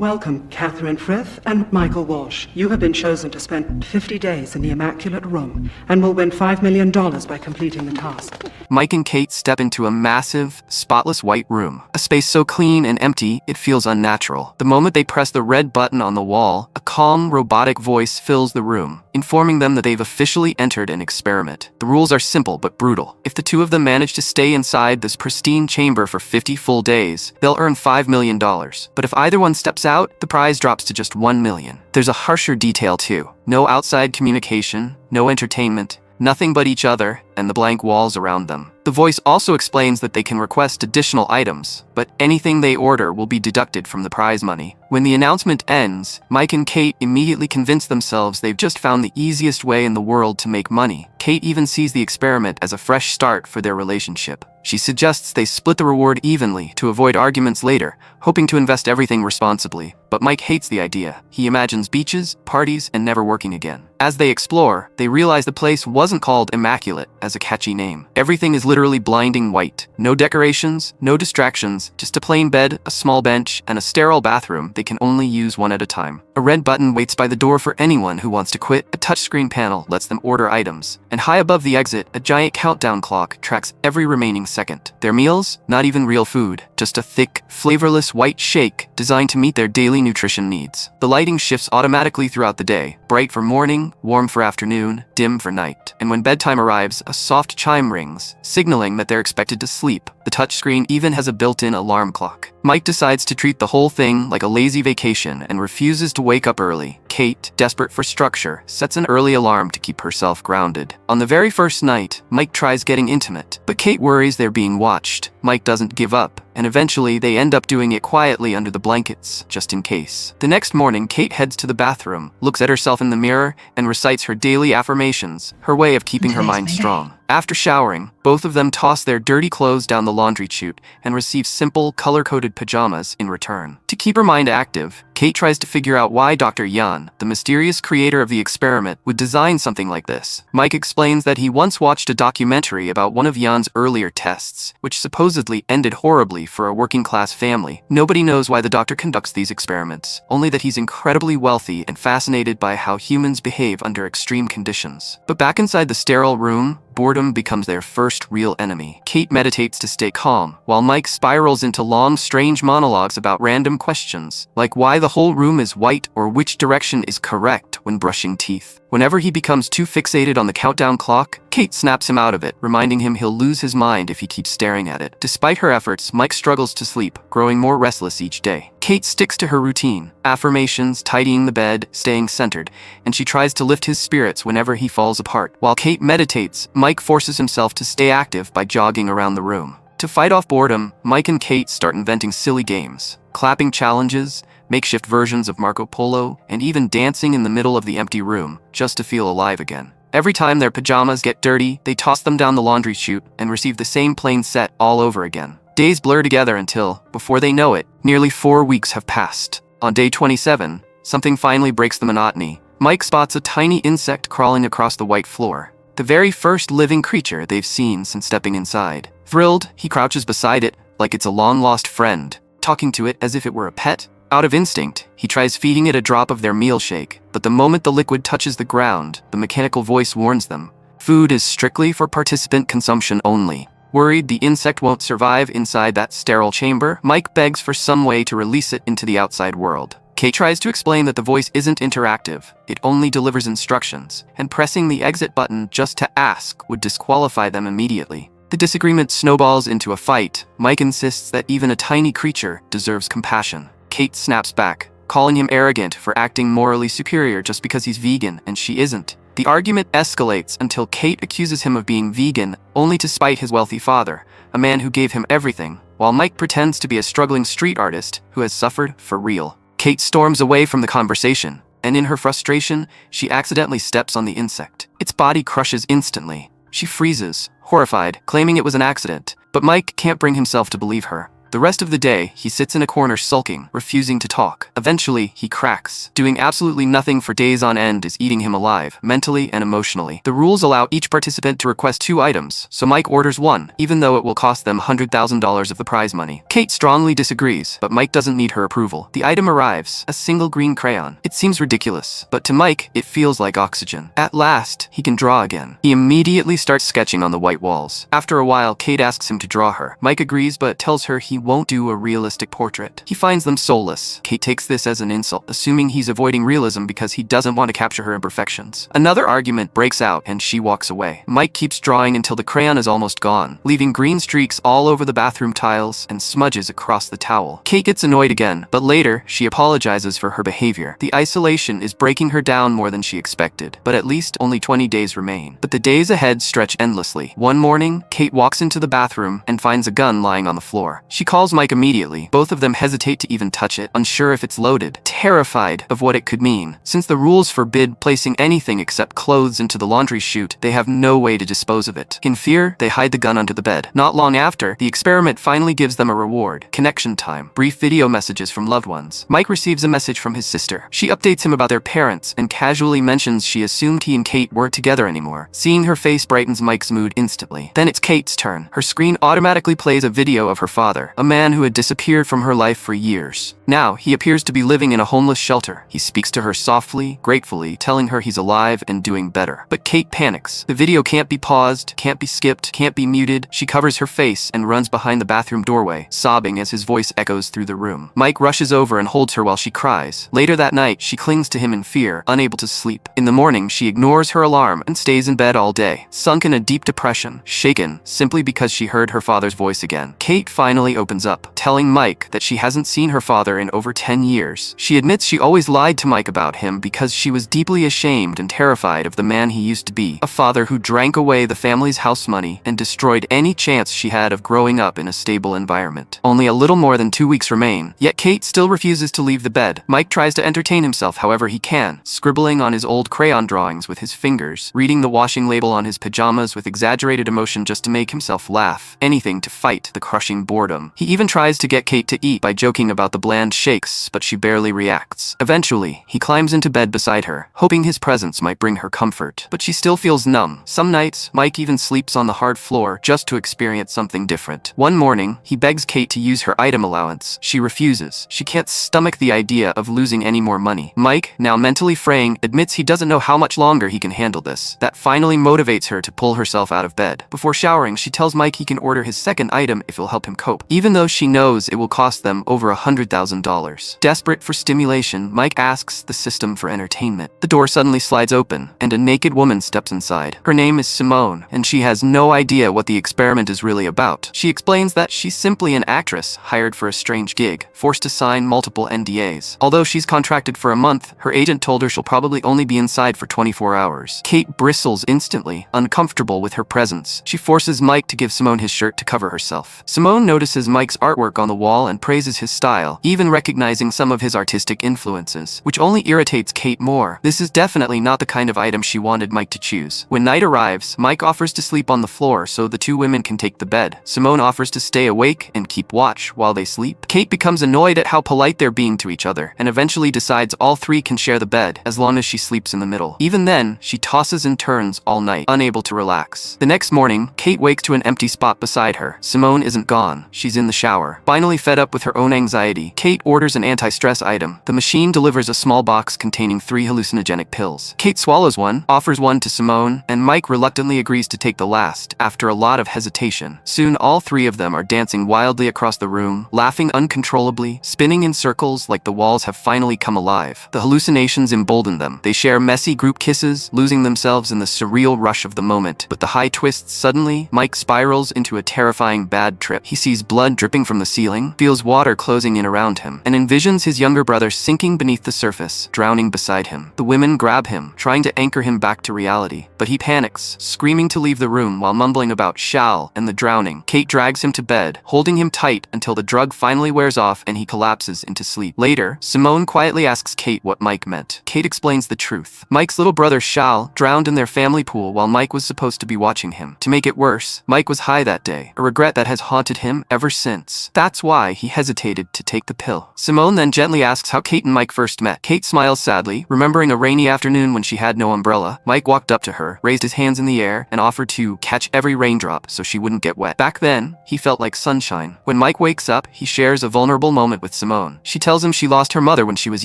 Welcome, Catherine Frith and Michael Walsh. You have been chosen to spend 50 days in the Immaculate Room and will win $5 million by completing the task. Mike and Kate step into a massive, spotless white room. A space so clean and empty, it feels unnatural. The moment they press the red button on the wall, a calm, robotic voice fills the room, informing them that they've officially entered an experiment. The rules are simple but brutal. If the two of them manage to stay inside this pristine chamber for 50 full days, they'll earn $5 million. But if either one steps out, the prize drops to just $1 million. There's a harsher detail too. No outside communication, no entertainment, nothing but each other and the blank walls around them. The voice also explains that they can request additional items, but anything they order will be deducted from the prize money. When the announcement ends, Mike and Kate immediately convince themselves they've just found the easiest way in the world to make money. Kate even sees the experiment as a fresh start for their relationship. She suggests they split the reward evenly to avoid arguments later, hoping to invest everything responsibly. But Mike hates the idea. He imagines beaches, parties, and never working again. As they explore, they realize the place wasn't called Immaculate as a catchy name. Everything is literally blinding white. No decorations, no distractions, just a plain bed, a small bench, and a sterile bathroom they can only use one at a time. A red button waits by the door for anyone who wants to quit. A touchscreen panel lets them order items. And high above the exit, a giant countdown clock tracks every remaining second. Their meals? Not even real food. Just a thick, flavorless white shake designed to meet their daily nutrition needs. The lighting shifts automatically throughout the day. Bright for morning, warm for afternoon, dim for night. And when bedtime arrives, a soft chime rings, signaling that they're expected to sleep. The touchscreen even has a built-in alarm clock. Mike decides to treat the whole thing like a lazy vacation and refuses to wake up early. Kate, desperate for structure, sets an early alarm to keep herself grounded. On the very first night, Mike tries getting intimate, but Kate worries they're being watched. Mike doesn't give up, and eventually they end up doing it quietly under the blankets, just in case. The next morning, Kate heads to the bathroom, looks at herself in the mirror, and recites her daily affirmations, her way of keeping her mind strong. After showering, both of them toss their dirty clothes down the laundry chute and receive simple, color-coded pajamas in return. To keep her mind active, Kate tries to figure out why Dr. Yan, the mysterious creator of the experiment, would design something like this. Mike explains that he once watched a documentary about one of Yan's earlier tests, which supposedly ended horribly for a working-class family. Nobody knows why the doctor conducts these experiments, only that he's incredibly wealthy and fascinated by how humans behave under extreme conditions. But back inside the sterile room, boredom becomes their first real enemy. Kate meditates to stay calm, while Mike spirals into long, strange monologues about random questions, like why the whole room is white or which direction is correct when brushing teeth. Whenever he becomes too fixated on the countdown clock, Kate snaps him out of it, reminding him he'll lose his mind if he keeps staring at it. Despite her efforts, Mike struggles to sleep, growing more restless each day. Kate sticks to her routine, affirmations, tidying the bed, staying centered, and she tries to lift his spirits whenever he falls apart. While Kate meditates, Mike forces himself to stay active by jogging around the room. To fight off boredom, Mike and Kate start inventing silly games, clapping challenges, makeshift versions of Marco Polo, and even dancing in the middle of the empty room, just to feel alive again. Every time their pajamas get dirty, they toss them down the laundry chute and receive the same plain set all over again. Days blur together until, before they know it, nearly 4 weeks have passed. On day 27, something finally breaks the monotony. Mike spots a tiny insect crawling across the white floor, the very first living creature they've seen since stepping inside. Thrilled, he crouches beside it like it's a long-lost friend, talking to it as if it were a pet. Out of instinct, he tries feeding it a drop of their meal shake, but the moment the liquid touches the ground, the mechanical voice warns them. Food is strictly for participant consumption only. Worried the insect won't survive inside that sterile chamber, Mike begs for some way to release it into the outside world. Kate tries to explain that the voice isn't interactive, it only delivers instructions, and pressing the exit button just to ask would disqualify them immediately. The disagreement snowballs into a fight. Mike insists that even a tiny creature deserves compassion. Kate snaps back, calling him arrogant for acting morally superior just because he's vegan and she isn't. The argument escalates until Kate accuses him of being vegan only to spite his wealthy father, a man who gave him everything, while Mike pretends to be a struggling street artist who has suffered for real. Kate storms away from the conversation, and in her frustration, she accidentally steps on the insect. Its body crushes instantly. She freezes, horrified, claiming it was an accident, but Mike can't bring himself to believe her. The rest of the day, he sits in a corner sulking, refusing to talk. Eventually, he cracks. Doing absolutely nothing for days on end is eating him alive, mentally and emotionally. The rules allow each participant to request 2 items, so Mike orders 1, even though it will cost them $100,000 of the prize money. Kate strongly disagrees, but Mike doesn't need her approval. The item arrives, a single green crayon. It seems ridiculous, but to Mike, it feels like oxygen. At last, he can draw again. He immediately starts sketching on the white walls. After a while, Kate asks him to draw her. Mike agrees, but tells her he won't do a realistic portrait. He finds them soulless. Kate takes this as an insult, assuming he's avoiding realism because he doesn't want to capture her imperfections. Another argument breaks out, and she walks away. Mike keeps drawing until the crayon is almost gone, leaving green streaks all over the bathroom tiles and smudges across the towel. Kate gets annoyed again, but later, she apologizes for her behavior. The isolation is breaking her down more than she expected, but at least only 20 days remain. But the days ahead stretch endlessly. One morning, Kate walks into the bathroom and finds a gun lying on the floor. She calls Mike immediately. Both of them hesitate to even touch it, unsure if it's loaded, terrified of what it could mean. Since the rules forbid placing anything except clothes into the laundry chute, they have no way to dispose of it. In fear, they hide the gun under the bed. Not long after, the experiment finally gives them a reward. Connection time. Brief video messages from loved ones. Mike receives a message from his sister. She updates him about their parents and casually mentions she assumed he and Kate weren't together anymore. Seeing her face brightens Mike's mood instantly. Then it's Kate's turn. Her screen automatically plays a video of her father, a man who had disappeared from her life for years. Now, he appears to be living in a homeless shelter. He speaks to her softly, gratefully, telling her he's alive and doing better. But Kate panics. The video can't be paused, can't be skipped, can't be muted. She covers her face and runs behind the bathroom doorway, sobbing as his voice echoes through the room. Mike rushes over and holds her while she cries. Later that night, she clings to him in fear, unable to sleep. In the morning, she ignores her alarm and stays in bed all day, sunk in a deep depression, shaken simply because she heard her father's voice again. Kate finally opens up, telling Mike that she hasn't seen her father in over 10 years. She admits she always lied to Mike about him because she was deeply ashamed and terrified of the man he used to be, a father who drank away the family's house money and destroyed any chance she had of growing up in a stable environment. Only a little more than 2 weeks remain, yet Kate still refuses to leave the bed. Mike tries to entertain himself however he can, scribbling on his old crayon drawings with his fingers, reading the washing label on his pajamas with exaggerated emotion just to make himself laugh, anything to fight the crushing boredom. He even tries to get Kate to eat by joking about the bland shakes, but she barely reacts. Eventually, he climbs into bed beside her, hoping his presence might bring her comfort. But she still feels numb. Some nights, Mike even sleeps on the hard floor just to experience something different. One morning, he begs Kate to use her item allowance. She refuses. She can't stomach the idea of losing any more money. Mike, now mentally fraying, admits he doesn't know how much longer he can handle this. That finally motivates her to pull herself out of bed. Before showering, she tells Mike he can order his second item if it'll help him cope, even though she knows it will cost them over $100,000. Desperate for stimulation, Mike asks the system for entertainment. The door suddenly slides open, and a naked woman steps inside. Her name is Simone, and she has no idea what the experiment is really about. She explains that she's simply an actress hired for a strange gig, forced to sign multiple NDAs. Although she's contracted for a month, her agent told her she'll probably only be inside for 24 hours. Kate bristles instantly, uncomfortable with her presence. She forces Mike to give Simone his shirt to cover herself. Simone notices Mike's artwork on the wall and praises his style, even recognizing some of his artistic influences, which only irritates Kate more. This is definitely not the kind of item she wanted Mike to choose. When night arrives, Mike offers to sleep on the floor so the two women can take the bed. Simone offers to stay awake and keep watch while they sleep. Kate becomes annoyed at how polite they're being to each other, and eventually decides all three can share the bed, as long as she sleeps in the middle. Even then, she tosses and turns all night, unable to relax. The next morning, Kate wakes to an empty spot beside her. Simone isn't gone. She's in the shower. Finally fed up with her own anxiety, Kate orders an anti-stress item. The machine delivers a small box containing 3 hallucinogenic pills. Kate swallows one, offers one to Simone, and Mike reluctantly agrees to take the last, after a lot of hesitation. Soon, all 3 of them are dancing wildly across the room, laughing uncontrollably, spinning in circles like the walls have finally come alive. The hallucinations embolden them. They share messy group kisses, losing themselves in the surreal rush of the moment. With the high twists suddenly, Mike spirals into a terrifying bad trip. He sees blood dripping from the ceiling, feels water closing in around him, and envisions his younger brother sinking beneath the surface, drowning beside him. The women grab him, trying to anchor him back to reality, but he panics, screaming to leave the room while mumbling about Shal and the drowning. Kate drags him to bed, holding him tight until the drug finally wears off and he collapses into sleep. Later, Simone quietly asks Kate what Mike meant. Kate explains the truth. Mike's little brother Shal drowned in their family pool while Mike was supposed to be watching him. To make it worse, Mike was high that day, a regret that has haunted him ever since. That's why he hesitated to take the pill. Simone then gently asks how Kate and Mike first met. Kate smiles sadly, remembering a rainy afternoon when she had no umbrella. Mike walked up to her, raised his hands in the air, and offered to catch every raindrop so she wouldn't get wet. Back then, he felt like sunshine. When Mike wakes up, he shares a vulnerable moment with Simone. She tells him she lost her mother when she was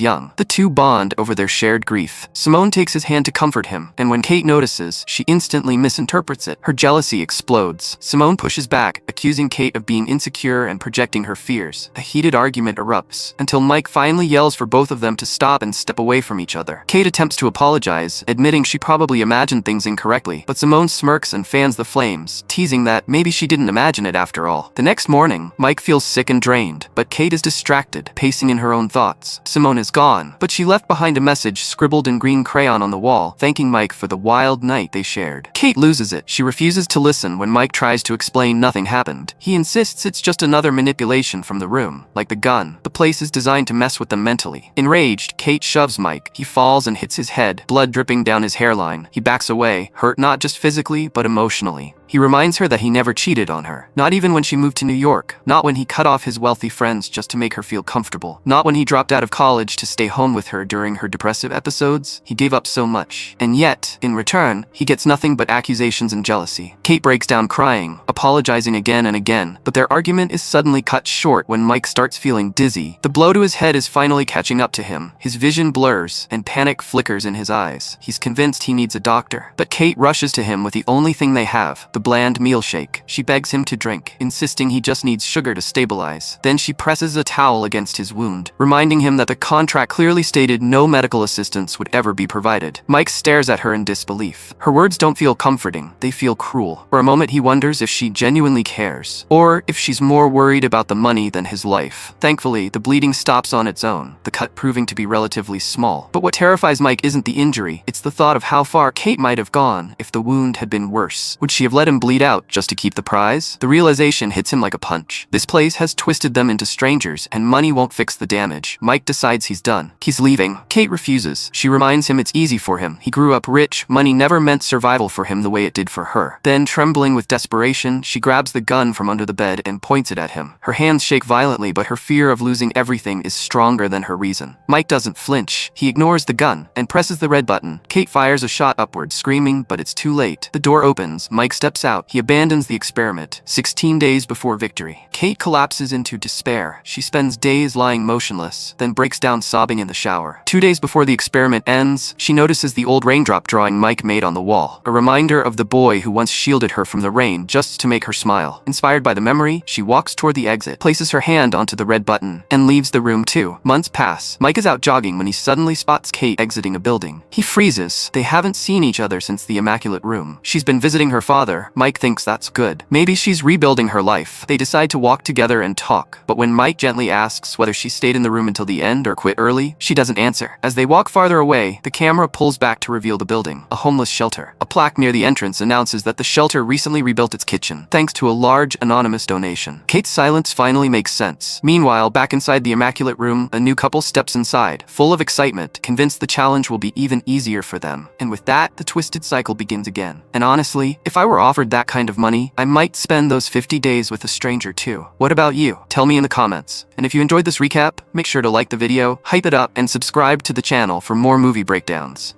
young. The two bond over their shared grief. Simone takes his hand to comfort him, and when Kate notices, she instantly misinterprets it. Her jealousy explodes. Simone pushes back, accusing Kate of being insecure and projecting her fears. A heated argument erupts, until Mike finally yells for both of them to stop and step away from each other. Kate attempts to apologize, admitting she probably imagined things incorrectly, but Simone smirks and fans the flames, teasing that maybe she didn't imagine it after all. The next morning, Mike feels sick and drained, but Kate is distracted, pacing in her own thoughts. Simone is gone, but she left behind a message scribbled in green crayon on the wall, thanking Mike for the wild night they shared. Kate loses it. She refuses to listen when Mike tries to explain nothing happened. He insists it's just another manipulation from the room, like the gun. The place is designed to mess with them mentally. Enraged, Kate shoves Mike. He falls and hits his head, blood dripping down his hairline. He backs away, hurt not just physically, but emotionally. He reminds her that he never cheated on her. Not even when she moved to New York. Not when he cut off his wealthy friends just to make her feel comfortable. Not when he dropped out of college to stay home with her during her depressive episodes. He gave up so much. And yet, in return, he gets nothing but accusations and jealousy. Kate breaks down crying, apologizing again and again, but their argument is suddenly cut short when Mike starts feeling dizzy. The blow to his head is finally catching up to him. His vision blurs, and panic flickers in his eyes. He's convinced he needs a doctor. But Kate rushes to him with the only thing they have, the bland meal shake. She begs him to drink, insisting he just needs sugar to stabilize. Then she presses a towel against his wound, reminding him that the contract clearly stated no medical assistance would ever be provided. Mike stares at her in disbelief. Her words don't feel comforting, they feel cruel. For a moment he wonders if she genuinely cares, or if she's more worried about the money than his life. Thankfully, the bleeding stops on its own, the cut proving to be relatively small. But what terrifies Mike isn't the injury, it's the thought of how far Kate might have gone if the wound had been worse. Would she have let him bleed out just to keep the prize? The realization hits him like a punch. This place has twisted them into strangers, and money won't fix the damage. Mike decides he's done. He's leaving. Kate refuses. She reminds him it's easy for him. He grew up rich. Money never meant survival for him the way it did for her. Then, trembling with desperation, she grabs the gun from under the bed and points it at him. Her hands shake violently, but her fear of losing everything is stronger than her reason. Mike doesn't flinch. He ignores the gun and presses the red button. Kate fires a shot upward, screaming, but it's too late. The door opens. Mike steps out. He abandons the experiment. 16 days before victory. Kate collapses into despair. She spends days lying motionless, then breaks down sobbing in the shower. 2 days before the experiment ends, she notices the old raindrop drawing Mike made on the wall, a reminder of the boy who once shielded her from the rain just to make her smile. Inspired by the memory, she walks toward the exit, places her hand onto the red button, and leaves the room too. Months pass. Mike is out jogging when he suddenly spots Kate exiting a building. He freezes. They haven't seen each other since the Immaculate Room. She's been visiting her father. Mike thinks that's good. Maybe she's rebuilding her life. They decide to walk together and talk, but when Mike gently asks whether she stayed in the room until the end or quit early, she doesn't answer. As they walk farther away, the camera pulls back to reveal the building, a homeless shelter. A plaque near the entrance announces that the shelter recently rebuilt its kitchen, thanks to a large anonymous donation. Kate's silence finally makes sense. Meanwhile, back inside the Immaculate Room, a new couple steps inside, full of excitement, convinced the challenge will be even easier for them. And with that, the twisted cycle begins again. And honestly, if I were offered that kind of money, I might spend those 50 days with a stranger too. What about you? Tell me in the comments. And if you enjoyed this recap, make sure to like the video, hype it up, and subscribe to the channel for more movie breakdowns.